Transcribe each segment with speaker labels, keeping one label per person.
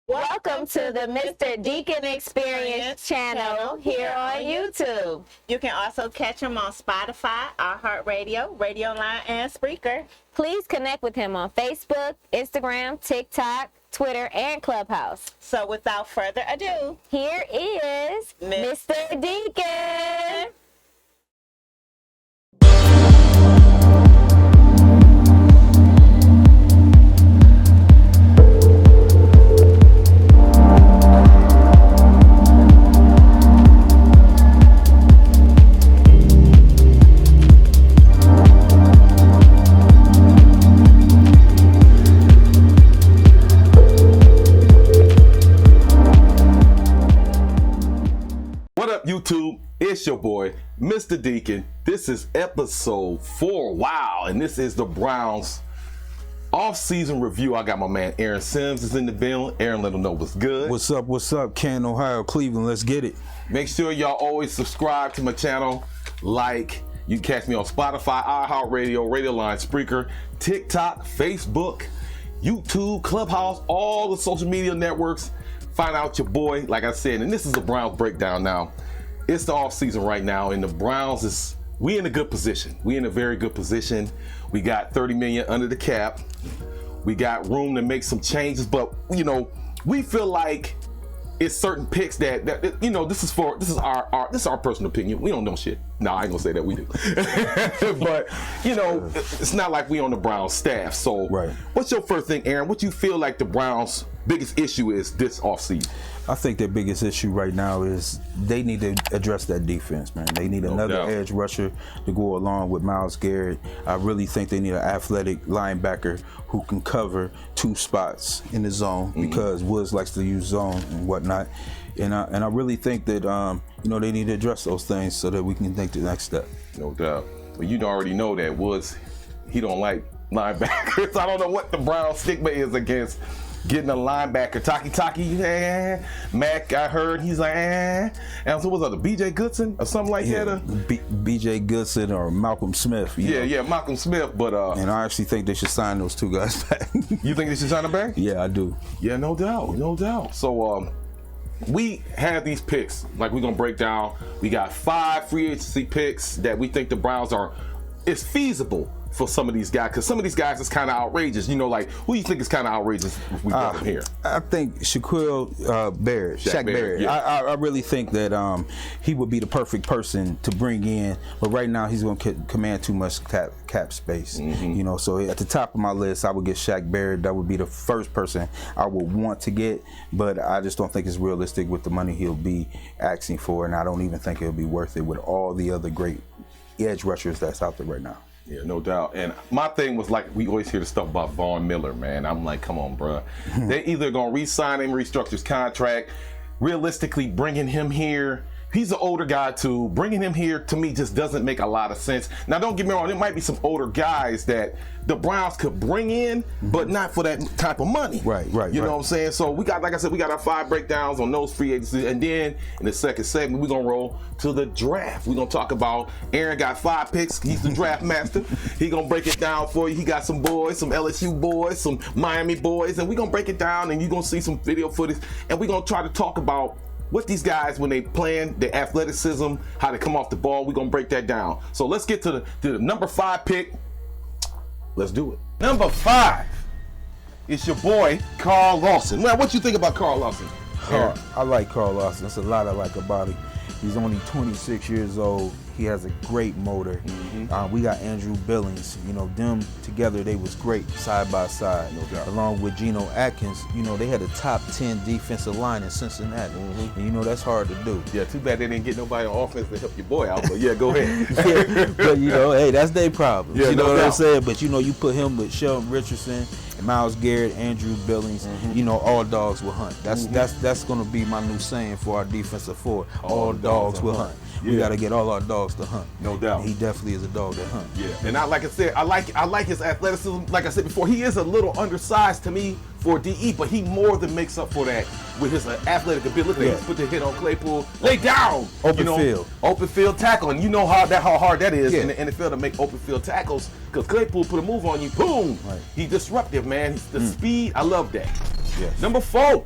Speaker 1: Welcome to the Mr. Deacon Experience channel here on YouTube.
Speaker 2: You can also catch him on Spotify, iHeartRadio, Radio Line, and Spreaker.
Speaker 1: Please connect with him on Facebook, Instagram, TikTok, Twitter, and Clubhouse.
Speaker 2: So without further ado,
Speaker 1: here is Mr. Deacon.
Speaker 3: YouTube, it's your boy, Mr. Deacon. This is episode 4. Wow, and this is the Browns off-season review. I got my man Aaron Sims is in the building. Aaron, let him know what's good.
Speaker 4: What's up, Canton, Ohio, Cleveland, let's get it.
Speaker 3: Make sure y'all always subscribe to my channel. Like, you can catch me on Spotify, iHeartRadio, Radio Line, Spreaker, TikTok, Facebook, YouTube, Clubhouse, all the social media networks. Find out your boy, like I said, and this is a Browns breakdown now. It's the off season right now, and the Browns we in a good position. We in a very good position. We got $30 million under the cap. We got room to make some changes, but we feel like it's certain picks that this is our personal opinion. We don't know shit. No, I ain't gonna say that we do. But it's not like we on the Browns staff. So
Speaker 4: right.
Speaker 3: What's your first thing, Aaron? What you feel like the Browns' biggest issue is this offseason?
Speaker 4: I think their biggest issue right now is they need to address that defense, man. They need another edge rusher to go along with Myles Garrett. I really think they need an athletic linebacker who can cover 2 spots in the zone because Woods likes to use zone and whatnot. And I really think that they need to address those things so that we can take the next step.
Speaker 3: No doubt. But you already know that Woods, he don't like linebackers. I don't know what the Browns stigma is against getting a linebacker. Taki, Mac, I heard he's like, And so what's the BJ Goodson or something like that?
Speaker 4: BJ Goodson or Malcolm Smith.
Speaker 3: Yeah, Malcolm Smith. But
Speaker 4: and I actually think they should sign those 2 guys back.
Speaker 3: You think they should sign them back?
Speaker 4: Yeah, I do.
Speaker 3: Yeah, no doubt. So we have these picks, like we're gonna break down. We got 5 free agency picks that we think the Browns it's feasible for some of these guys, because some of these guys is kind of outrageous. Like, who do you think is kind of outrageous if we brought him here?
Speaker 4: I think Shaquille Barrett, Shaq Barrett.
Speaker 3: Yeah.
Speaker 4: I really think that he would be the perfect person to bring in, but right now he's going to command too much cap space. So at the top of my list, I would get Shaq Barrett. That would be the first person I would want to get, but I just don't think it's realistic with the money he'll be asking for, and I don't even think it'll be worth it with all the other great edge rushers that's out there right now.
Speaker 3: Yeah, no doubt. And my thing was, like, we always hear the stuff about Von Miller, man. I'm like, come on, bro. They're either going to re-sign him, restructure his contract. Realistically, bringing him here, he's an older guy too. Bringing him here, to me, just doesn't make a lot of sense. Now, don't get me wrong. There might be some older guys that the Browns could bring in, but not for that type of money.
Speaker 4: Right.
Speaker 3: You know what I'm saying? So we got, like I said, we got our 5 breakdowns on those free agencies. And then in the second segment, we're going to roll to the draft. We're going to talk about Aaron got 5 picks. He's the draft master. He going to break it down for you. He got some boys, some LSU boys, some Miami boys. And we're going to break it down, and you're going to see some video footage. And we're going to try to talk about what these guys, when they playing, their athleticism, how they come off the ball. We're going to break that down. So let's get to the number 5 pick. Let's do it. Number 5. It's your boy, Carl Lawson. Man, what you think about Carl Lawson?
Speaker 4: I like Carl Lawson. There's a lot I like about him. He's only 26 years old. He has a great motor. We got Andrew Billings. Them together, they was great side by side.
Speaker 3: No doubt.
Speaker 4: Along with Geno Atkins, they had a top 10 defensive line in Cincinnati. And that's hard to do.
Speaker 3: Yeah, too bad they didn't get nobody on offense to help your boy out. But yeah, go ahead.
Speaker 4: But hey, that's their problem.
Speaker 3: Yeah,
Speaker 4: you know
Speaker 3: no
Speaker 4: what
Speaker 3: doubt.
Speaker 4: I'm saying? But you put him with Sheldon Richardson, Myles Garrett, Andrew Billings, all dogs will hunt. That's going to be my new saying for our defensive forward. All dogs will hunt. We got to get all our dogs to hunt.
Speaker 3: No doubt.
Speaker 4: And he definitely is a dog that hunt.
Speaker 3: Yeah, and like I said, I like his athleticism. Like I said before, he is a little undersized to me for DE, but he more than makes up for that with his athletic ability. He put the hit on Claypool, lay down, open field tackle, and you know how hard that is in the NFL to make open field tackles, because Claypool put a move on you, boom. Right. He's disruptive, man. The speed, I love that.
Speaker 4: Yes.
Speaker 3: Number 4.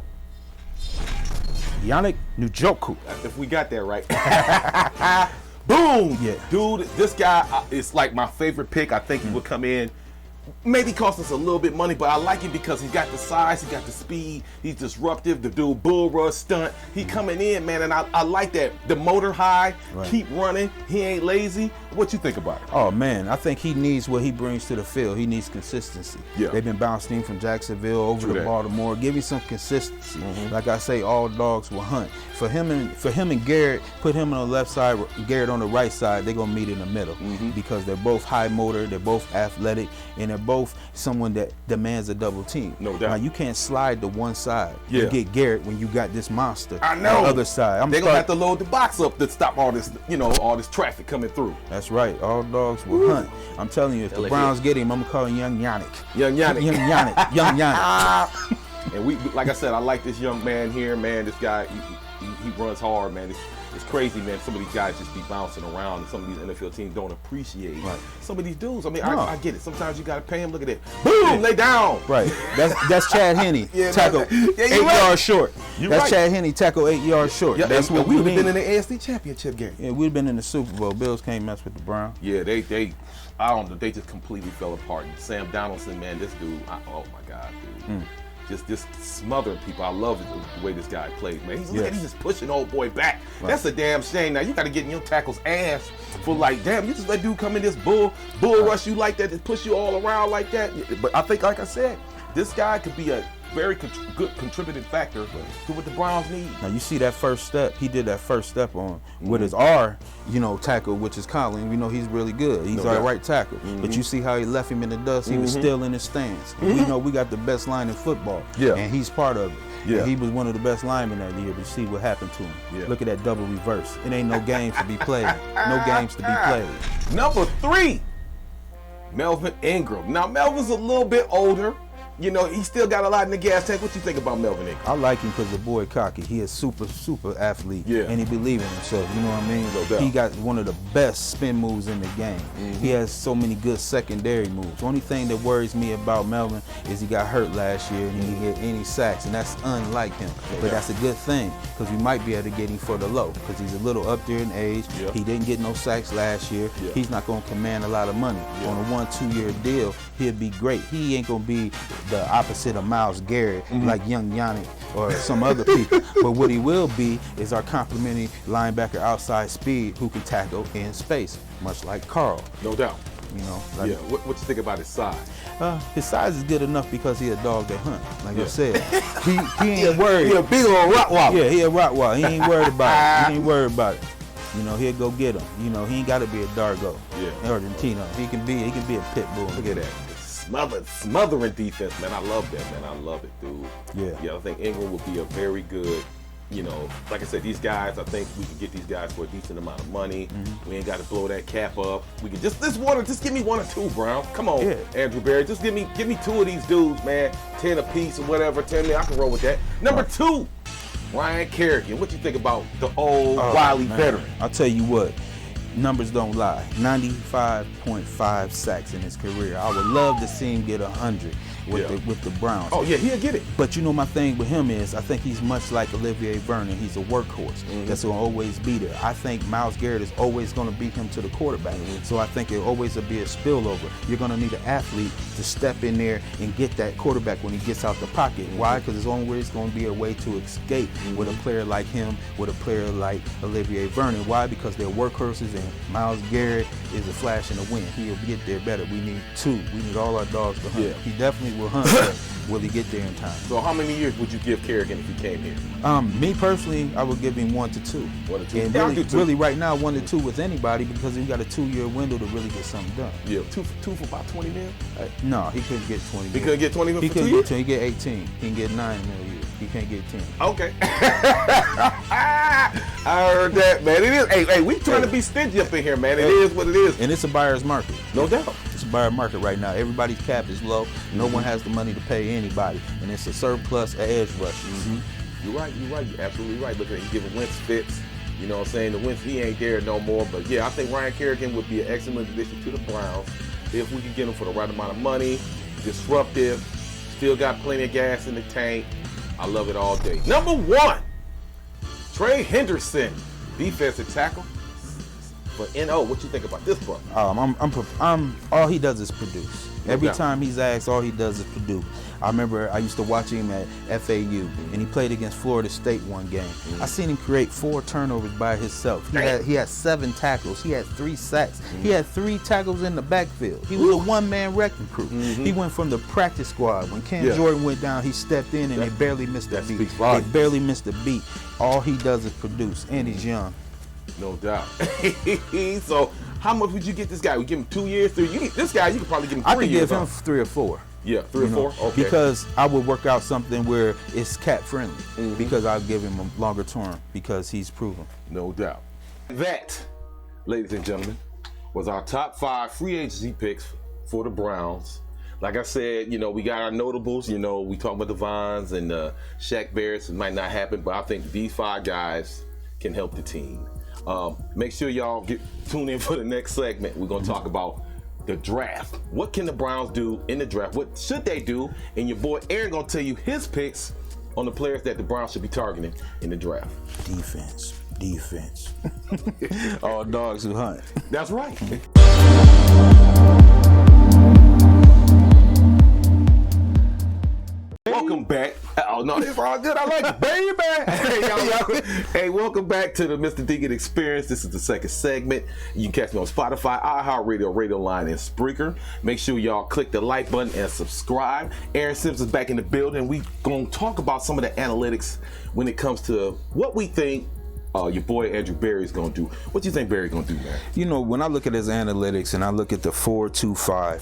Speaker 4: Yannick Njoku.
Speaker 3: If we got that right. Boom!
Speaker 4: Yeah.
Speaker 3: Dude, this guy is like my favorite pick. I think he would come in. Maybe cost us a little bit money, but I like him because he got the size, he got the speed, he's disruptive, the dude bull rush stunt. He coming in, man, and I like that. The motor high, keep running, he ain't lazy. What you think about it?
Speaker 4: Oh man, I think he needs what he brings to the field. He needs consistency.
Speaker 3: Yeah.
Speaker 4: They've been bouncing him from Jacksonville over
Speaker 3: True
Speaker 4: to
Speaker 3: that.
Speaker 4: Baltimore. Give him some consistency. Like I say, all dogs will hunt. For him and Garrett, put him on the left side, Garrett on the right side, they're gonna meet in the middle because they're both high motor, they're both athletic, and they're both someone that demands a double team.
Speaker 3: No doubt.
Speaker 4: Now you can't slide to one side.
Speaker 3: Yeah.
Speaker 4: You get Garrett when you got this monster
Speaker 3: I know.
Speaker 4: on the other side.
Speaker 3: They're gonna have to load the box up to stop all this, all this traffic coming through.
Speaker 4: That's right. All dogs will hunt. I'm telling you, if the Browns get him, I'm gonna call him Young Yannick.
Speaker 3: Young Yannick.
Speaker 4: Young Yannick. Young Yannick.
Speaker 3: And we, like I said, I like this young man here, man. This guy, he runs hard, man. It's crazy, man. Some of these guys just be bouncing around, and some of these NFL teams don't appreciate some of some of these dudes. I mean,
Speaker 4: No.
Speaker 3: I get it. Sometimes you gotta pay him. Look at that. Boom, lay down.
Speaker 4: Right. That's Chad Henne.
Speaker 3: Yeah,
Speaker 4: tackle
Speaker 3: yeah, you
Speaker 4: 8
Speaker 3: right.
Speaker 4: yards short.
Speaker 3: You
Speaker 4: That's
Speaker 3: right.
Speaker 4: Chad Henne, tackle 8 yards short.
Speaker 3: Yeah,
Speaker 4: That's what
Speaker 3: we
Speaker 4: we
Speaker 3: would have
Speaker 4: mean.
Speaker 3: been in the AFC Championship game.
Speaker 4: Yeah, we've been in the Super Bowl. Bills can't mess with the Browns.
Speaker 3: Yeah, they I don't know, they just completely fell apart. And Sam Donaldson, man, this dude, oh my God, dude. Just smothering people. I love the way this guy plays, man. He's just pushing old boy back.
Speaker 4: Right.
Speaker 3: That's a damn shame. Now you got to get in your tackle's ass for like, damn, you just let dude come in this bull rush you like that, to push you all around like that. But I think, like I said, this guy could be a very good contributing factor to what the Browns need.
Speaker 4: Now you see that first step. He did that first step on with his R, tackle, which is Colin. We know he's really good. He's our right tackle. But you see how he left him in the dust. He was still in his stance. We know we got the best line in football.
Speaker 3: Yeah.
Speaker 4: And he's part of it.
Speaker 3: Yeah.
Speaker 4: And he was one of the best linemen that year. But see what happened to him.
Speaker 3: Yeah.
Speaker 4: Look at that double reverse. It ain't no games to be played. No games to be played.
Speaker 3: Number 3, Melvin Ingram. Now Melvin's a little bit older. He still got a lot in the gas tank. What you think about Melvin Ingram?
Speaker 4: I like him because the boy cocky. He is super athlete.
Speaker 3: Yeah.
Speaker 4: And he believe in himself. You know what I mean?
Speaker 3: No doubt.
Speaker 4: He got one of the best spin moves in the game. He has so many good secondary moves. The only thing that worries me about Melvin is he got hurt last year and he didn't get any sacks, and that's unlike him. But that's a good thing because we might be able to get him for the low because he's a little up there in age.
Speaker 3: Yeah.
Speaker 4: He didn't get no sacks last year.
Speaker 3: Yeah.
Speaker 4: He's not going to command a lot of money.
Speaker 3: Yeah.
Speaker 4: On a 1-2 year deal, he'll be great. He ain't going to be the opposite of Myles Garrett like Young Yannick or some other people. But what he will be is our complimentary linebacker outside speed who can tackle in space, much like Carl.
Speaker 3: No doubt.
Speaker 4: Like,
Speaker 3: Yeah. What you think about his size?
Speaker 4: his size is good enough because he a dog that hunt. Like I
Speaker 3: Yeah.
Speaker 4: said, he ain't worried.
Speaker 3: He a big old Rottweiler.
Speaker 4: Yeah, he a Rottweiler. He ain't worried about it. He ain't worried about it. He'll go get him. He ain't got to be a Dargo.
Speaker 3: Yeah.
Speaker 4: Argentino. He can be a pit bull.
Speaker 3: Look at that. Smothering defense, man. I love that, man. I love it, dude.
Speaker 4: Yeah.
Speaker 3: I think Ingram will be a very good, like I said, these guys, I think we can get these guys for a decent amount of money. We ain't got to blow that cap up. We can just give me 1 or 2, Brown. Come on,
Speaker 4: Yeah.
Speaker 3: Andrew Barry. Just give me 2 of these dudes, man. 10 a piece or whatever. 10 million. I can roll with that. Number 2, Ryan Kerrigan. What you think about the old wily veteran?
Speaker 4: I'll tell you what. Numbers don't lie. 95.5 sacks in his career. I would love to see him get 100 with the Browns.
Speaker 3: Oh yeah, he'll get it.
Speaker 4: But my thing with him is I think he's much like Olivier Vernon. He's a workhorse that's going to always be there. I think Myles Garrett is always going to beat him to the quarterback. So I think it'll always be a spillover. You're going to need an athlete to step in there and get that quarterback when he gets out the pocket. Why? Because it's always going to be a way to escape with a player like him, with a player like Olivier Vernon. Why? Because they're workhorses and Myles Garrett is a flash in the wind. He'll get there better. We need 2. We need all our dogs to hunt.
Speaker 3: Yeah.
Speaker 4: He definitely will hunt, but will he get there in time?
Speaker 3: So how many years would you give Kerrigan if he came here?
Speaker 4: Me personally, I would give him 1 to 2.
Speaker 3: 1 to 2.
Speaker 4: And
Speaker 3: Yeah, I'll do 2.
Speaker 4: really right now, 1 to 2 with anybody because he got a 2-year window to really get something done.
Speaker 3: Yeah, two for about 20 mil.
Speaker 4: No, he couldn't get 20
Speaker 3: He couldn't get 20 mil
Speaker 4: He
Speaker 3: for 2
Speaker 4: couldn't
Speaker 3: years?
Speaker 4: get 10. He get 18. He can get 9 mil a year. He can't get 10.
Speaker 3: Okay. I heard that, man. It is. Hey, we trying to be stingy up in here, man. It is what it is.
Speaker 4: And it's a buyer's market.
Speaker 3: No doubt.
Speaker 4: It's a buyer market right now. Everybody's cap is low. No one has the money to pay anybody. And it's a surplus of edge rushers.
Speaker 3: You're right. You're absolutely right. Look at him giving Wentz fits. You know what I'm saying? The Wentz, he ain't there no more. But yeah, I think Ryan Kerrigan would be an excellent addition to the Browns if we could get him for the right amount of money, disruptive, still got plenty of gas in the tank. I love it all day. Number 1, Trey Henderson, defensive tackle. But NO, what you think about this brother?
Speaker 4: I'm all he does is produce. Every time he's asked, all he does is produce. I remember I used to watch him at FAU, and he played against Florida State one game. I seen him create 4 turnovers by himself. He had 7 tackles. He had 3 sacks. He had 3 tackles in the backfield. He was a one-man wrecking crew. He went from the practice squad. When Cam Jordan went down, he stepped in, and they barely missed a beat. They barely missed a beat. All he does is produce, and he's young.
Speaker 3: No doubt. So, how much would you get this guy? We give him 2 years, 3 years. This guy, you could probably give him 3 years.
Speaker 4: I could give him 3 or 4.
Speaker 3: Yeah, 3 or 4. Okay.
Speaker 4: Because I would work out something where it's cap friendly. Because I'll give him a longer term because he's proven.
Speaker 3: No doubt. That, ladies and gentlemen, was our top 5 free agency picks for the Browns. Like I said, we got our notables. We talk about the Vons and Shaq Barrett's. It might not happen, but I think these 5 guys can help the team. Make sure y'all tune in for the next segment. We're going to talk about the draft. What can the Browns do in the draft? What should they do? And your boy Aaron going to tell you his picks on the players that the Browns should be targeting in the draft.
Speaker 4: Defense. All dogs who hunt.
Speaker 3: That's right. Welcome back. Oh no, it's all good. I like it, baby. Hey, welcome back to the Mr. Deacon Experience. This is the second segment. You can catch me on Spotify, iHeartRadio, Radio Line, and Spreaker. Make sure y'all click the like button and subscribe. Aaron Sims is back in the building. We gonna talk about some of the analytics when it comes to what we think your boy Andrew Berry's gonna do. What do you think Berry gonna do, man?
Speaker 4: When I look at his analytics and I look at the 4-2-5,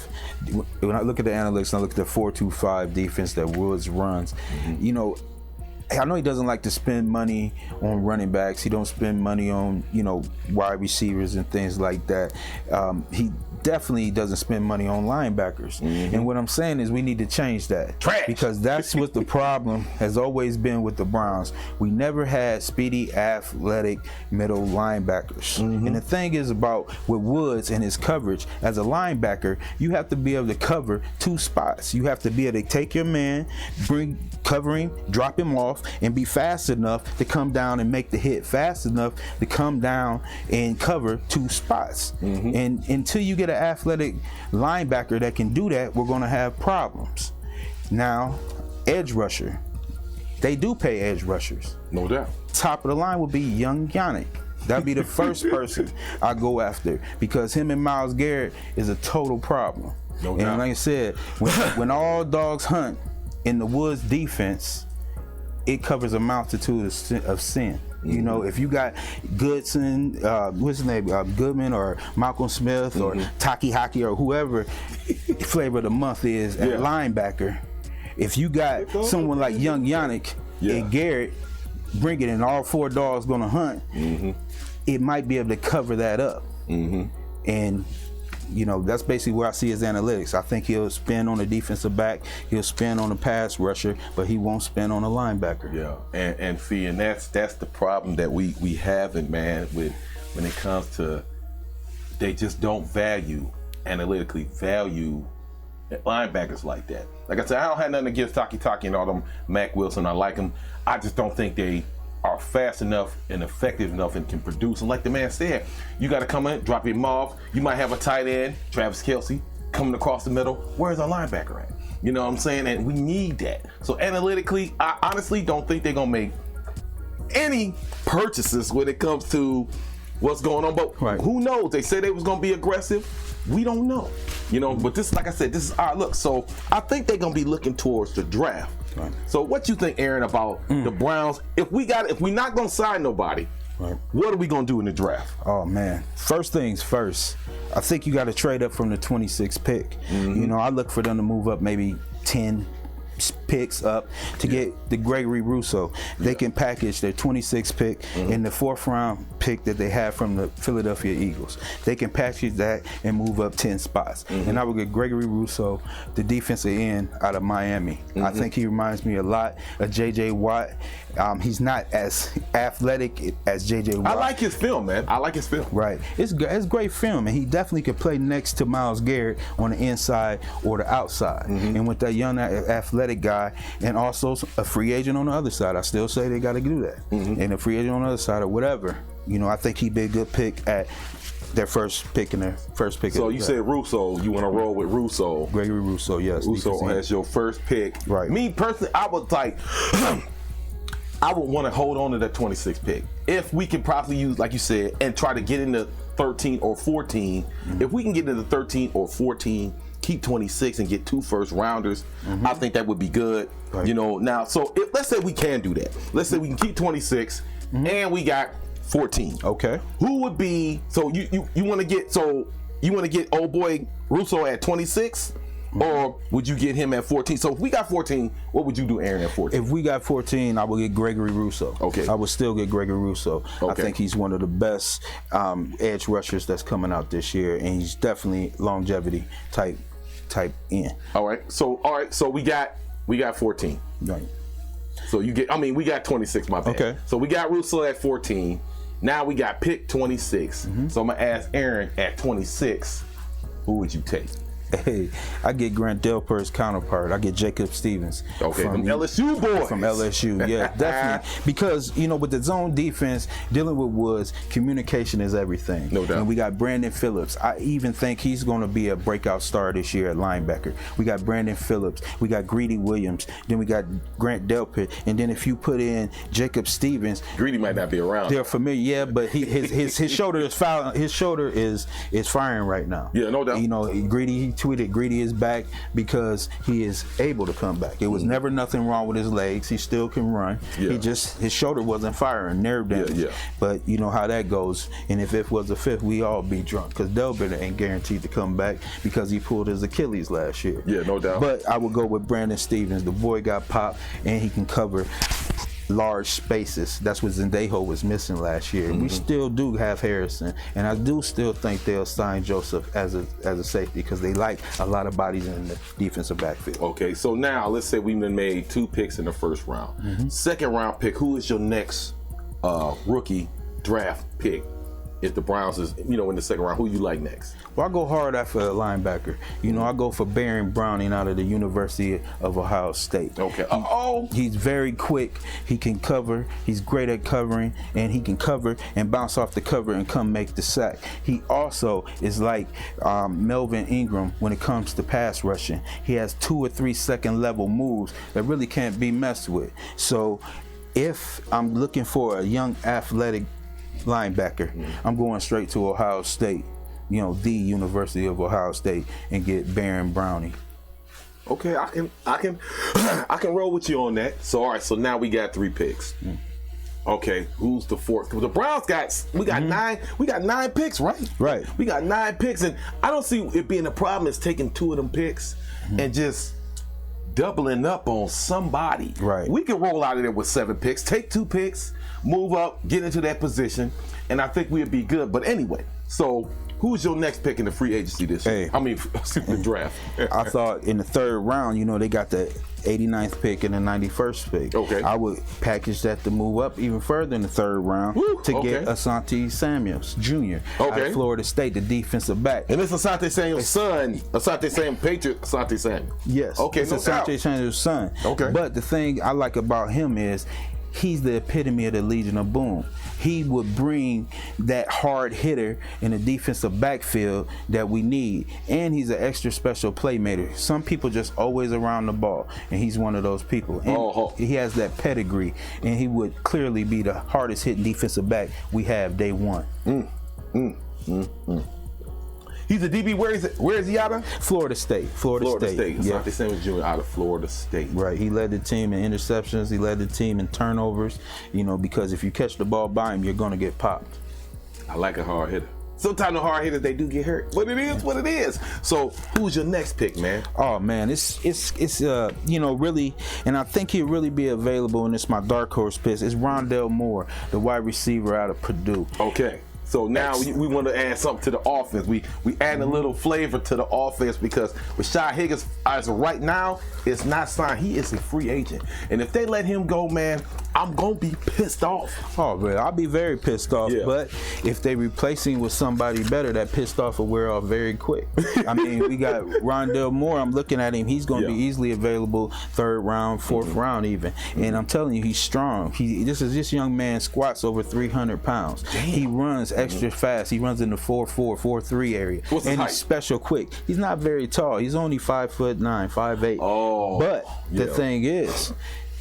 Speaker 4: when I look at the analytics and I look at the 4-2-5 defense that Woods runs, I know he doesn't like to spend money on running backs. He don't spend money on, wide receivers and things like that. He definitely doesn't spend money on linebackers. And what I'm saying is we need to change that. Because that's what the problem has always been with the Browns. We never had speedy, athletic middle linebackers. And the thing is about with Woods and his coverage, as a linebacker, you have to be able to cover 2 spots. You have to be able to take your man, cover him, drop him off, and be fast enough to come down and make the hit, fast enough to come down and cover 2 spots. And until you get an athletic linebacker that can do that, we're going to have problems. Now, edge rusher. They do pay edge rushers.
Speaker 3: No doubt.
Speaker 4: Top of the line would be young Yannick. That'd be the first person I go after because him and Myles Garrett is a total problem.
Speaker 3: No doubt.
Speaker 4: And like I said, when all dogs hunt in the Woods defense, it covers a multitude of sin. If you got Goodson, what's his name, Goodman or Malcolm Smith or Taki Haki or whoever flavor of the month is at linebacker, if you got someone like young Yannick and Garrett bring it and all 4 dogs gonna hunt, it might be able to cover that up. And that's basically where I see his analytics. I think he'll spend on the defensive back, he'll spend on the pass rusher, but he won't spend on a linebacker.
Speaker 3: Yeah, and see, and that's the problem that we having, man, with when it comes to they just don't analytically value linebackers like that. Like I said, I don't have nothing against Taki and all them Mac Wilson. I like them. I just don't think they are fast enough and effective enough and can produce. And like the man said, you got to come in, drop him off. You might have a tight end, Travis Kelce, coming across the middle. Where's our linebacker at? You know what I'm saying? And we need that. So analytically, I honestly don't think they're going to make any purchases when it comes to what's going on. But who knows? They said they was going to be aggressive. We don't know. But this, like I said, this is our look. So I think they're going to be looking towards the draft. So what you think, Aaron, about the Browns? If we're not going to sign nobody, what are we going to do in the draft?
Speaker 4: Oh, man. First things first, I think you got to trade up from the 26th pick. I look for them to move up maybe 10 picks up to get the Gregory Rousseau. They can package their 26th pick and the 4th round pick that they have from the Philadelphia Eagles. They can package that and move up 10 spots. And I would get Gregory Rousseau, the defensive end out of Miami. I think he reminds me a lot of J.J. Watt. He's not as athletic as J.J. Watt.
Speaker 3: I like his film, man. I like his film.
Speaker 4: Right. It's great film, and he definitely could play next to Myles Garrett on the inside or the outside. And with that young athletic athletic guy, and also a free agent on the other side. I still say they got to do that. And a free agent on the other side or whatever. You know, I think he'd be a good pick at their first pick in their first pick.
Speaker 3: So you said Russo. You want to roll with Russo?
Speaker 4: Gregory Russo, yes.
Speaker 3: Russo as your first pick.
Speaker 4: Right.
Speaker 3: Me personally, I would like. I would want to hold on to that 26 pick. If we can probably use, like you said, and try to get into 13 or 14. If we can get into 13 or 14, keep 26 and get 2 first rounders, I think that would be good. Right. You know, now, so let's say we can do that. Let's say we can keep 26 and we got 14.
Speaker 4: Okay.
Speaker 3: Who would be, so you want to get old boy Russo at 26? Or would you get him at 14? So if we got 14, what would you do, Aaron, at 14?
Speaker 4: If we got 14, I would get Gregory Russo.
Speaker 3: Okay.
Speaker 4: I would still get Gregory Russo.
Speaker 3: Okay.
Speaker 4: I think he's one of the best edge rushers that's coming out this year, and he's definitely longevity type end.
Speaker 3: All right. So we got 14.
Speaker 4: Right.
Speaker 3: So we got 26, my bad.
Speaker 4: Okay.
Speaker 3: So we got Russo at 14. Now we got pick 26. So I'm gonna ask Aaron at 26, who would you take?
Speaker 4: Hey, I get Grant Delper's counterpart. I get Jacob Stevens.
Speaker 3: Okay, from LSU boys.
Speaker 4: From LSU, yeah, definitely. Because, you know, with the zone defense, dealing with Woods, communication is everything.
Speaker 3: No doubt.
Speaker 4: And we got Brandon Phillips. I even think he's going to be a breakout star this year at linebacker. We got Brandon Phillips. We got Greedy Williams. Then we got Grant Delper. And then if you put in Jacob Stevens,
Speaker 3: Greedy might not be around.
Speaker 4: they're familiar, yeah, but his shoulder is fouling. His shoulder is firing right now.
Speaker 3: Yeah, no doubt.
Speaker 4: You know, Greedy tweeted Greedy is back because he is able to come back. It was never nothing wrong with his legs. He still can run.
Speaker 3: Yeah.
Speaker 4: His shoulder wasn't firing, nerve damage.
Speaker 3: Yeah.
Speaker 4: But you know how that goes. And if it was a fifth, we all be drunk because Delbert ain't guaranteed to come back because he pulled his Achilles last year.
Speaker 3: Yeah, no doubt.
Speaker 4: But I would go with Brandon Stevens. The boy got popped and he can cover large spaces. That's what Zendejo was missing last year. We still do have Harrison, and I do still think they'll sign Joseph as a safety because they like a lot of bodies in the defensive backfield.
Speaker 3: Okay, so now let's say we've made 2 picks in the first round. Second round pick, who is your next rookie draft pick? If the Browns is, in the second round, who you like next?
Speaker 4: Well, I go hard after a linebacker. I go for Baron Browning out of the University of Ohio State.
Speaker 3: Okay.
Speaker 4: He's very quick. He can cover. He's great at covering, and he can cover and bounce off the cover and come make the sack. He also is like Melvin Ingram when it comes to pass rushing. He has 2 or 3 second level moves that really can't be messed with. So if I'm looking for a young athletic linebacker, I'm going straight to Ohio State, the University of Ohio State, and get Baron Browning.
Speaker 3: Okay, I can roll with you on that. So all right, so now we got 3 picks. Okay, who's the fourth? The Browns we got 9 picks, right?
Speaker 4: Right.
Speaker 3: We got 9 picks, and I don't see it being a problem is taking 2 of them picks and just doubling up on somebody.
Speaker 4: Right.
Speaker 3: We can roll out of there with 7 picks, take 2 picks, move up, get into that position, and I think we'd be good. But anyway, so who's your next pick in the free agency this year? The draft.
Speaker 4: I thought in the 3rd round, they got the 89th pick and the 91st pick.
Speaker 3: Okay.
Speaker 4: I would package that to move up even further in the 3rd round to get Asante Samuels Jr. out of Florida State, the defensive back.
Speaker 3: And it's Asante Samuel's son, Asante Samuel, Patriot Asante Samuel.
Speaker 4: Yes.
Speaker 3: Okay,
Speaker 4: it's
Speaker 3: no
Speaker 4: Asante
Speaker 3: doubt.
Speaker 4: Samuel's son.
Speaker 3: Okay.
Speaker 4: But the thing I like about him is he's the epitome of the Legion of Boom. He would bring that hard hitter in the defensive backfield that we need. And he's an extra special playmaker. Some people just always around the ball, and he's one of those people. And he has that pedigree, and he would clearly be the hardest hitting defensive back we have day one.
Speaker 3: He's a DB. Where is he out of?
Speaker 4: Florida State. Florida State.
Speaker 3: Yeah. Asante Samuel Jr. out of Florida State.
Speaker 4: Right. He led the team in interceptions. He led the team in turnovers. Because if you catch the ball by him, you're going to get popped.
Speaker 3: I like a hard hitter. Sometimes the hard hitters, they do get hurt, but it is what it is. So who's your next pick, man?
Speaker 4: Oh man, it's really, and I think he'll really be available, and it's my dark horse pick. It's Rondell Moore, the wide receiver out of Purdue.
Speaker 3: Okay. So now we want to add something to the offense. We add a little flavor to the offense because Rashad Higgins, as of right now, is not signed. He is a free agent. And if they let him go, man, I'm gonna be pissed off.
Speaker 4: Oh man, I'll be very pissed off.
Speaker 3: Yeah.
Speaker 4: But if they replace him with somebody better, that pissed off will wear off very quick. I mean, we got Rondell Moore. I'm looking at him. He's going to be easily available 3rd round, 4th round even. And I'm telling you, he's strong. This young man squats over 300 pounds. Damn. He runs extra fast. He runs in the 4.4, 4.3 area.
Speaker 3: What's his
Speaker 4: and
Speaker 3: height?
Speaker 4: He's special quick. He's not very tall. He's only 5'9", 5'8".
Speaker 3: Oh.
Speaker 4: But the thing is,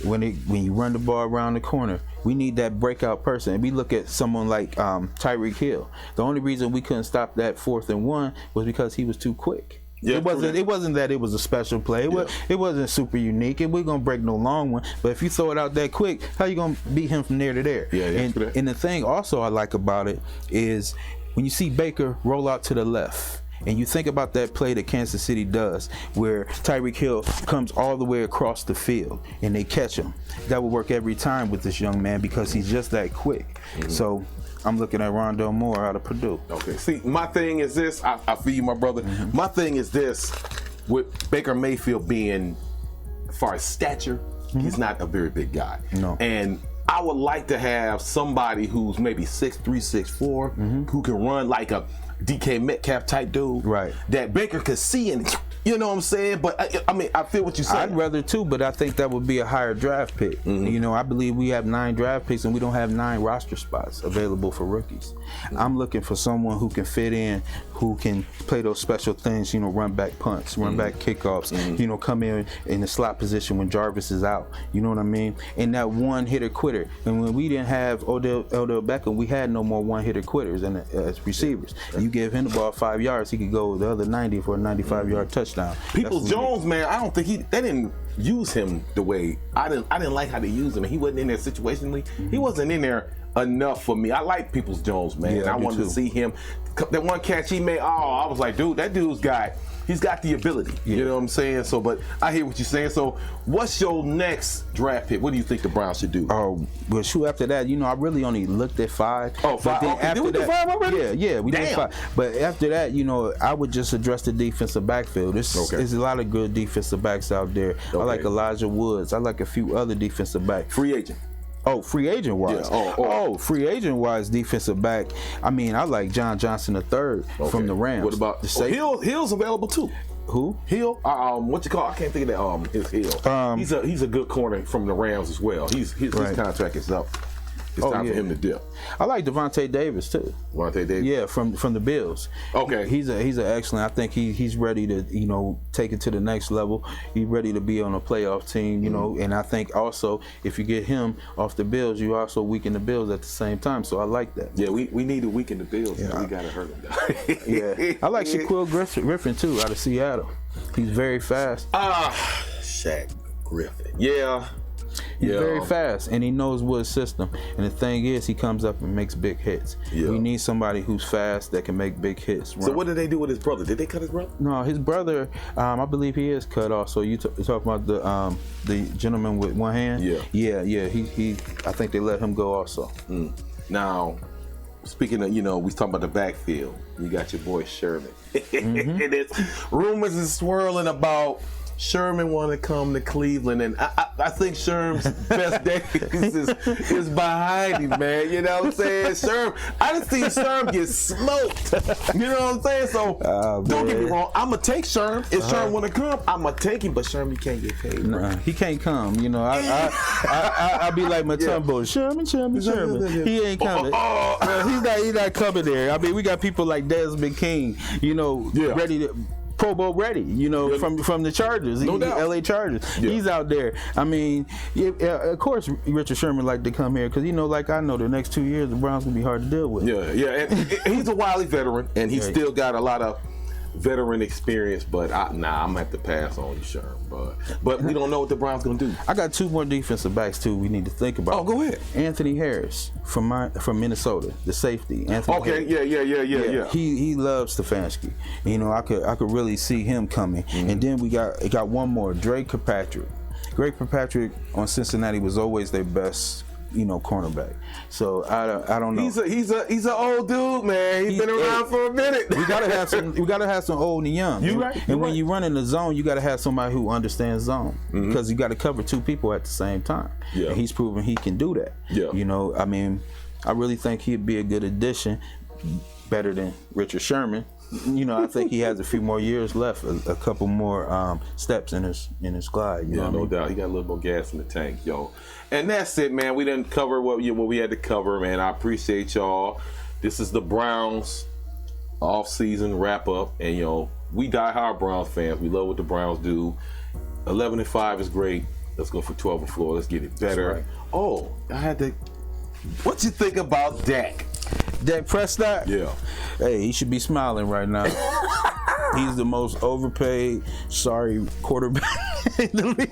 Speaker 4: when you run the ball around the corner, we need that breakout person. And we look at someone like Tyreek Hill. The only reason we couldn't stop that 4th and 1 was because he was too quick.
Speaker 3: Yeah,
Speaker 4: it wasn't that it was a special play. It wasn't super unique. And we're gonna break no long one. But if you throw it out that quick, how you gonna beat him from there to there?
Speaker 3: Yeah,
Speaker 4: and the thing also I like about it is when you see Baker roll out to the left. And you think about that play that Kansas City does where Tyreek Hill comes all the way across the field and they catch him. That will work every time with this young man because he's just that quick. So I'm looking at Rondell Moore out of Purdue.
Speaker 3: Okay, see, my thing is this. I feel you, my brother. My thing is this. With Baker Mayfield being, as far as stature, he's not a very big guy.
Speaker 4: No.
Speaker 3: And I would like to have somebody who's maybe 6'3", 6'4", who can run like a DK Metcalf type dude.
Speaker 4: Right.
Speaker 3: That Baker could see and, you know what I'm saying? But I mean, I feel what you're saying.
Speaker 4: I'd rather too, but I think that would be a higher draft pick. You know, I believe we have 9 draft picks and we don't have 9 roster spots available for rookies. I'm looking for someone who can fit in, who can play those special things, you know, run back punts, run back kickoffs, you know, come in the slot position when Jarvis is out. You know what I mean? And that one hitter quitter. And when we didn't have Odell Beckham, we had no more one hitter quitters as receivers. You give him the ball 5 yards, he could go the other 90 for a 95-yard touchdown.
Speaker 3: Peoples-Jones, man, I don't think they didn't use him the way I didn't like how they used him. He wasn't in there situationally. He wasn't in there enough for me. I like Peoples-Jones, man.
Speaker 4: Yeah,
Speaker 3: I wanted to see him. That one catch he made, I was like, dude, that dude's he's got the ability. You know what I'm saying? So, but I hear what you're saying. So, what's your next draft pick? What do you think the Browns should do?
Speaker 4: Oh, well, shoot, after that, you know, I really only looked at 5.
Speaker 3: Oh, 5.
Speaker 4: But then
Speaker 3: Okay.
Speaker 4: after
Speaker 3: Did we do 5 already?
Speaker 4: Yeah, we did
Speaker 3: Damn.
Speaker 4: 5. But after that, you know, I would just address the defensive backfield. There's a lot of good defensive backs out there. I like Elijah Woods. I like a few other defensive backs.
Speaker 3: Free agent.
Speaker 4: Oh, free agent wise.
Speaker 3: Yeah.
Speaker 4: Free agent wise, defensive back. I mean, I like John Johnson III from the Rams.
Speaker 3: What about Hill's available too?
Speaker 4: Who?
Speaker 3: Hill? What you call? I can't think of that. It's Hill. He's a good corner from the Rams as well. His contract is up. It's time for him to dip.
Speaker 4: I like Devontae Davis too.
Speaker 3: Devontae Davis.
Speaker 4: Yeah, from the Bills.
Speaker 3: Okay.
Speaker 4: He's an excellent. I think he's ready to, you know, take it to the next level. He's ready to be on a playoff team, you know. And I think also if you get him off the Bills, you also weaken the Bills at the same time. So I like that.
Speaker 3: Yeah, we need to weaken the Bills. Yeah. We gotta hurt them.
Speaker 4: Yeah. I like Shaquille Griffin too, out of Seattle. He's very fast.
Speaker 3: Shaq Griffin. Yeah.
Speaker 4: He's very fast, and he knows Wood's system. And the thing is, he comes up and makes big hits. Yeah. We need somebody who's fast that can make big hits.
Speaker 3: So what did they do with his brother? Did they cut his brother?
Speaker 4: No, his brother, I believe he is cut off. So you talk about the gentleman with one hand? Yeah. He I think they let him go also.
Speaker 3: Now, speaking of, you know, we talking about the backfield. You got your boy Sherman. And rumors is swirling about Sherman want to come to Cleveland, and I think Sherman's best days is behind him, man. You know what I'm saying? Sherman, I done seen Sherman get smoked. You know what I'm saying? So don't get me wrong, I'm gonna take Sherman. If Sherman want to come, I'm gonna take him. But Sherman, you can't get paid.
Speaker 4: Nah, he can't come. You know, I be like Matumbo. Sherman. He ain't coming. He's not coming there. I mean, we got people like Desmond King. You know, ready to. Pro Bowl ready, you know, from the Chargers, the LA Chargers. Yeah. He's out there. I mean, of course, Richard Sherman like to come here because, you know, like I know the next 2 years the Browns gonna be hard to deal with.
Speaker 3: Yeah. And he's a wily veteran, and he's still got a lot of veteran experience. But I'm gonna have to pass on you, Sherman. But we don't know what the Browns gonna do.
Speaker 4: I got 2 more defensive backs too. We need to think about.
Speaker 3: Oh, go ahead.
Speaker 4: Anthony Harris from Minnesota, the safety. Anthony Harris.
Speaker 3: Yeah.
Speaker 4: He loves Stefanski. You know, I could really see him coming. And then we got one more, Drake Kirkpatrick. Drake Kirkpatrick on Cincinnati was always their best cornerback. So I don't know.
Speaker 3: He's an old dude, man. He's been around for a minute.
Speaker 4: We gotta have some old and young.
Speaker 3: You right.
Speaker 4: And when you run in the zone, you gotta have somebody who understands zone, because you got to cover two people at the same time.
Speaker 3: Yeah.
Speaker 4: And he's proven he can do that.
Speaker 3: Yeah.
Speaker 4: I mean, I really think he'd be a good addition, better than Richard Sherman. I think he has a few more years left, a couple more steps in his glide. You know
Speaker 3: no
Speaker 4: what I mean?
Speaker 3: doubt. He got a little more gas in the tank, yo. And that's it, man. We didn't cover what we had to cover, man. I appreciate y'all. This is the Browns off-season wrap-up, and we die-hard Browns fans. We love what the Browns do. 11-5 is great. Let's go for 12-4. Let's get it better.
Speaker 4: Right.
Speaker 3: Oh, what you think about Dak?
Speaker 4: Dak Prescott?
Speaker 3: Yeah.
Speaker 4: Hey, he should be smiling right now. He's the most overpaid, sorry quarterback in the league.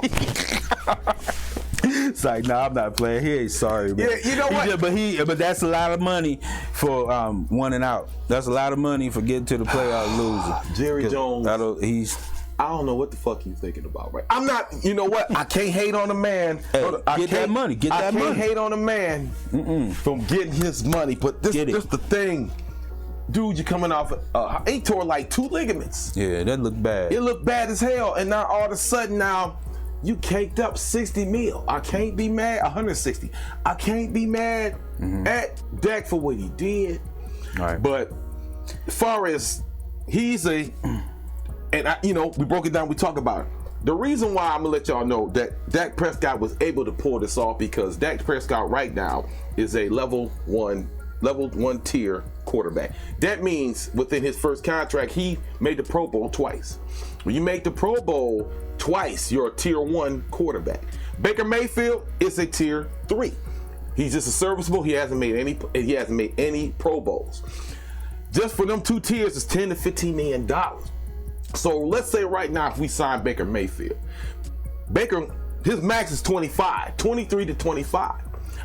Speaker 4: It's like, I'm not playing. He ain't sorry, man.
Speaker 3: Yeah, you know what?
Speaker 4: But that's a lot of money for one and out. That's a lot of money for getting to the playoff losing.
Speaker 3: Jerry Jones.
Speaker 4: I
Speaker 3: don't know what the fuck he's thinking about, right? I'm not, you know what? I can't hate on the man.
Speaker 4: Hey, get that money.
Speaker 3: I can't hate on the man from getting his money, but this the thing. Dude, you're coming off, he tore like 2 ligaments.
Speaker 4: Yeah, that looked bad.
Speaker 3: It looked bad as hell, and now all of a sudden you caked up 60 mil. I can't be mad, 160. I can't be mad at Dak for what he did.
Speaker 4: All right.
Speaker 3: But as far as we broke it down, we talked about it. The reason why I'm gonna let y'all know that Dak Prescott was able to pull this off, because Dak Prescott right now is a level one tier quarterback. That means within his first contract, he made the Pro Bowl twice. When you make the Pro Bowl twice, you're a tier 1 quarterback. Baker Mayfield is a tier 3. He's just a serviceable. He hasn't made any Pro Bowls. Just for them 2 tiers is $10 to $15 million. So let's say right now, if we sign Baker Mayfield, his max is 23 to 25.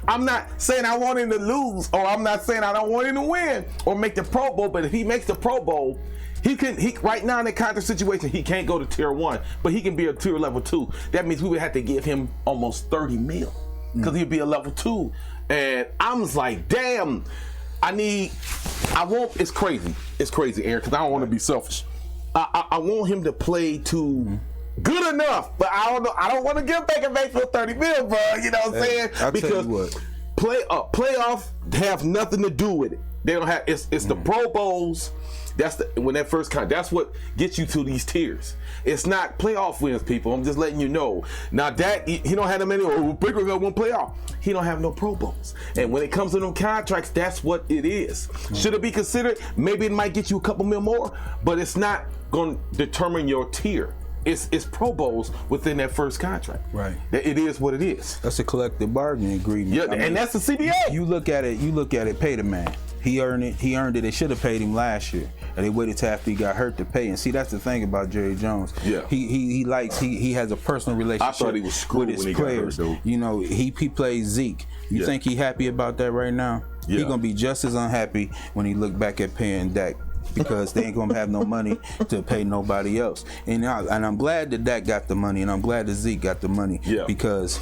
Speaker 3: I'm not saying I want him to lose, or I'm not saying I don't want him to win or make the Pro Bowl, but if he makes the Pro Bowl, he right now in the contract situation, he can't go to tier 1, but he can be a tier level 2. That means we would have to give him almost 30 mil because he'd be a level 2. And I'm just like, damn, it's crazy. It's crazy, Aaron, because I don't want to be selfish. I want him to play to good enough, but I don't know. I don't want to give Baker Mayfield 30 mil, bro. You know what I'm saying? Because playoff have nothing to do with it. They don't have. It's the Pro Bowls. That's that's what gets you to these tiers. It's not playoff wins, people. I'm just letting you know. Now Dak, he don't have that many. Baker got 1 playoff. He don't have no Pro Bowls. And when it comes to them contracts, that's what it is. Should it be considered? Maybe it might get you a couple mil more, but it's not going to determine your tier. It's Pro Bowls within that first contract.
Speaker 4: Right.
Speaker 3: It is what it is.
Speaker 4: That's a collective bargaining agreement.
Speaker 3: Yeah, and that's the CBA.
Speaker 4: You look at it, pay the man. He earned it. They should have paid him last year, and they waited till after he got hurt to pay. And see, that's the thing about Jerry Jones.
Speaker 3: Yeah,
Speaker 4: he has a personal relationship.
Speaker 3: I thought he was screwed
Speaker 4: with his
Speaker 3: when he
Speaker 4: players.
Speaker 3: Got hurt,
Speaker 4: He plays Zeke. You think he happy about that right now?
Speaker 3: Yeah.
Speaker 4: He gonna be just as unhappy when he look back at paying Dak, because they ain't gonna have no money to pay nobody else. And I'm glad that Dak got the money, and I'm glad that Zeke got the money.
Speaker 3: Yeah.
Speaker 4: Because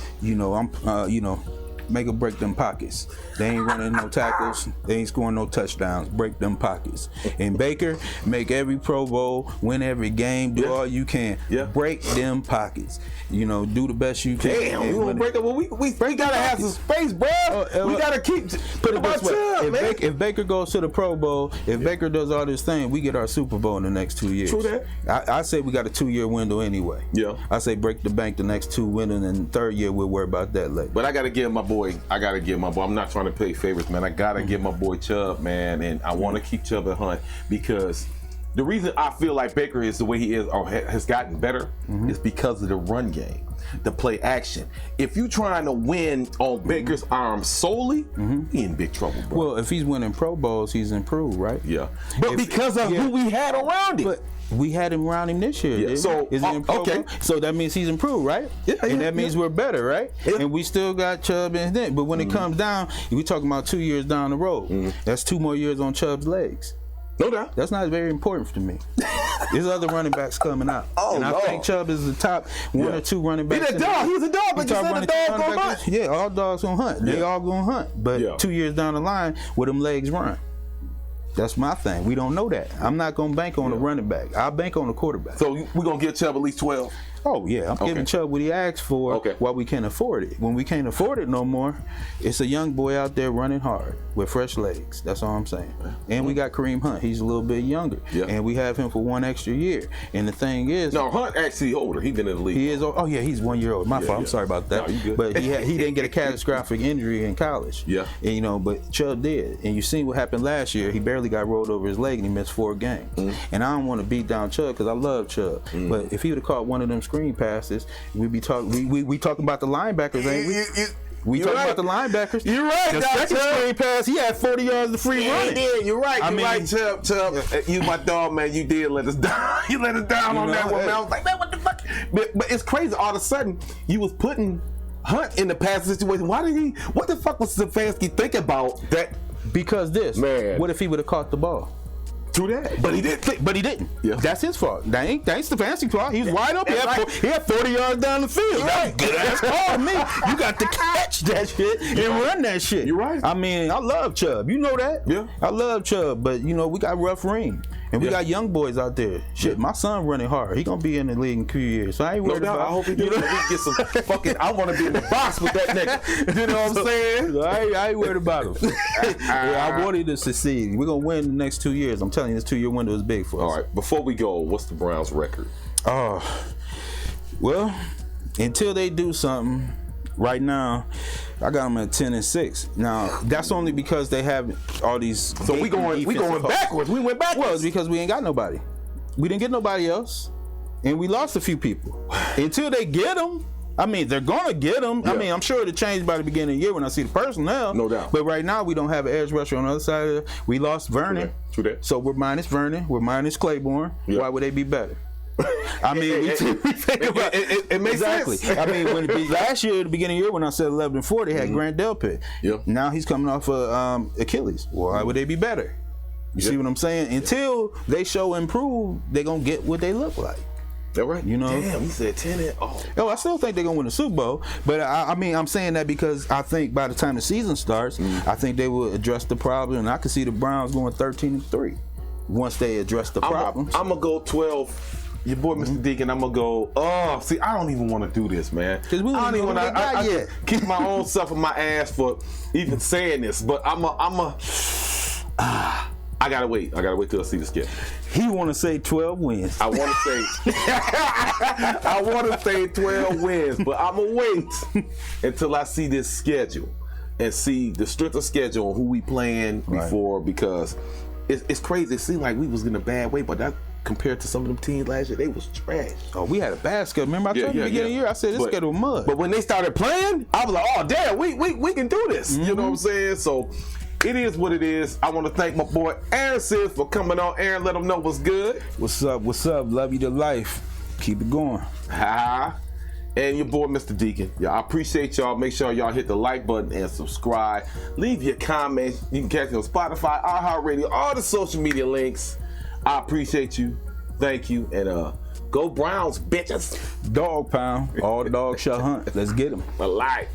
Speaker 4: make or break them pockets. They ain't running no tackles. They ain't scoring no touchdowns. Break them pockets. And Baker, make every Pro Bowl, win every game, do all you can.
Speaker 3: Yeah.
Speaker 4: Break them pockets. Do the best you can.
Speaker 3: Damn, we gonna break up. Well, we gotta have some space, bro. We gotta put it this way.
Speaker 4: If Baker goes to the Pro Bowl, if Baker does all this thing, we get our Super Bowl in the next 2 years.
Speaker 3: True that.
Speaker 4: I say we got a 2-year window anyway.
Speaker 3: Yeah.
Speaker 4: I say break the bank the next 2 windows, and the 3rd year we'll worry about that later.
Speaker 3: But I gotta give my boy. I'm not trying to play favorites, man. I gotta give my boy Chubb, man, and I want to keep Chubb at Hunt, because the reason I feel like Baker is the way he is, or has gotten better, is because of the run game, the play action. If you trying to win on Baker's arm solely, he in big trouble, bro.
Speaker 4: Well, if he's winning Pro Bowls, he's improved, right?
Speaker 3: Yeah. But because of who we had around him.
Speaker 4: But we had him around him this year.
Speaker 3: Yeah. So
Speaker 4: is he in Pro Bowl? So that means he's improved, right?
Speaker 3: Yeah.
Speaker 4: And that means we're better, right?
Speaker 3: Yeah.
Speaker 4: And we still got Chubb and then. But when it comes down, we talking about 2 years down the road. That's 2 more years on Chubb's legs.
Speaker 3: No doubt.
Speaker 4: That's not very important to me. There's other running backs coming out. And I think Chubb is the top one or two running backs.
Speaker 3: He's a dog. He's a dog, but you said the dog gonna hunt.
Speaker 4: Yeah, all dogs gonna hunt. They all gonna hunt. But 2 years down the line, will them legs run? That's my thing. We don't know that. I'm not gonna bank on a running back. I'll bank on the quarterback.
Speaker 3: So we're gonna give Chubb at least 12.
Speaker 4: Oh yeah, I'm giving Chubb what he asked for while we can't afford it. When we can't afford it no more, it's a young boy out there running hard with fresh legs. That's all I'm saying. And we got Kareem Hunt. He's a little bit younger. And we have him for 1 extra year. And the thing is,
Speaker 3: no, Hunt actually older. He's been in the league.
Speaker 4: He is. Oh yeah, he's 1 year old. My fault. I'm sorry about that.
Speaker 3: No, you good.
Speaker 4: But he didn't get a catastrophic injury in college. And, you know, but Chubb did. And you seen what happened last year. He barely got rolled over his leg and he missed 4 games. And I don't want to beat down Chubb because I love Chubb. But if he would have caught one of them screen passes, we'd be talking. We talking about the linebackers, ain't we? We talking about the linebackers.
Speaker 3: You're right.
Speaker 4: The second screen pass, he had 40 yards of free running.
Speaker 3: He did. You're right. You're right, Chubb. You my dog, man. You did let us down. You let us down on that one, man. I was like, man, what the fuck? But it's crazy. All of a sudden, you was putting Hunt in the passing situation. Why did he? What the fuck was Stefanski thinking about that?
Speaker 4: Because man. What if he would have caught the ball?
Speaker 3: True that. But he didn't.
Speaker 4: But he didn't. That's his fault. That ain't Stefanski's fault. He was wide open. He had 40 yards down the field. That's all me. You got to catch that shit and run that shit.
Speaker 3: You're right.
Speaker 4: I mean, I love Chubb. You know that. I love Chubb. But, you know, we got rough ring. And we got young boys out there. Shit, my son running hard. He gonna be in the league in 2 years. So I ain't worried about it.
Speaker 3: I hope he do. We get some fucking. I want to be in the box with that nigga. You know what I'm saying?
Speaker 4: So I ain't worried about him. I wanted to succeed. We're gonna win the next 2 years. I'm telling you, this 2 year window is big for us.
Speaker 3: All right. Before we go, what's the Browns' record?
Speaker 4: Well, until they do something. Right now, I got them at 10-6. Now that's only because they have all these.
Speaker 3: So we going backwards. We went backwards.
Speaker 4: Well, it's because we ain't got nobody. We didn't get nobody else, and we lost a few people. Until they get them, I mean, they're gonna get them. I mean, I'm sure it'll change by the beginning of the year when I see the personnel.
Speaker 3: No doubt.
Speaker 4: But right now, we don't have an edge rusher on the other side of it. We lost Vernon.
Speaker 3: True that.
Speaker 4: So we're minus Vernon. We're minus Claiborne. Why would they be better? I mean, we think about
Speaker 3: it makes sense.
Speaker 4: I mean, last year, at the beginning of the year, when I said 11-4, they had Grant Delpit. Now he's coming off of Achilles. Why would they be better? You see what I'm saying? Until they show improve, they're going to get what they look like.
Speaker 3: That right?
Speaker 4: You know?
Speaker 3: Damn, he said 10
Speaker 4: I still think they're going to win the Super Bowl. But I mean, I'm saying that because I think by the time the season starts, I think they will address the problem. And I can see the Browns going 13-3 once they address the problems.
Speaker 3: I'm going to go 12. Your boy, Mr. Deacon, I'm gonna go. Oh, see, I don't even want to do this, man.
Speaker 4: Because we don't even want to
Speaker 3: kick my own self in my ass for even saying this. But I gotta wait. I gotta wait till I see the schedule.
Speaker 4: He want to say 12 wins.
Speaker 3: I want to say 12 wins, but I'm gonna wait until I see this schedule and see the strength of schedule and who we playing before, because it's crazy. It seemed like we was in a bad way, but that. Compared to some of them teams last year, they was trash.
Speaker 4: Oh, we had a bad schedule. Remember I told you at the beginning of the year, I said this schedule was mud.
Speaker 3: But when they started playing, I was like, oh, damn, we can do this. You know what I'm saying? So it is what it is. I want to thank my boy Aaron Sis for coming on. Aaron, let them know what's good.
Speaker 4: What's up? Love you to life. Keep it going.
Speaker 3: And your boy, Mr. Deacon. I appreciate y'all. Make sure y'all hit the like button and subscribe. Leave your comments. You can catch me on Spotify, iHeartRadio, all the social media links. I appreciate you. Thank you. And go Browns, bitches.
Speaker 4: Dog pound. All dogs shall hunt. Let's get them.
Speaker 3: Alive.